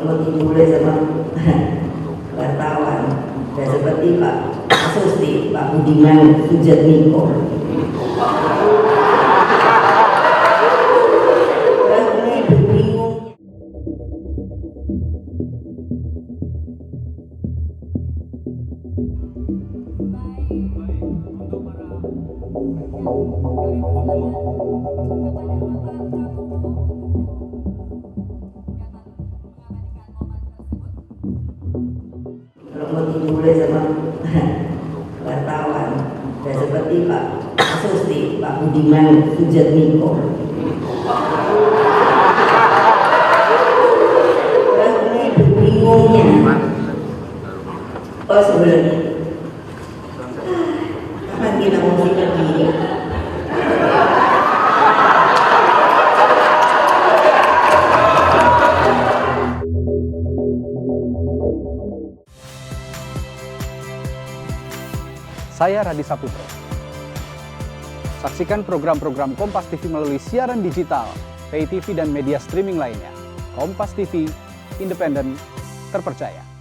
mau dimulai sama wartawan dan seperti Pak Susti, Pak Budiman Sujatmiko. Kalau mau dimulai sama wartawan dan seperti Pak Susti, Pak Budiman Sujatmiko. Ini bingungnya. Oh sebenarnya kapan kita mau begini? Saya Radi Saputro. Saksikan program-program Kompas TV melalui siaran digital, pay TV dan media streaming lainnya. Kompas TV, independen, terpercaya.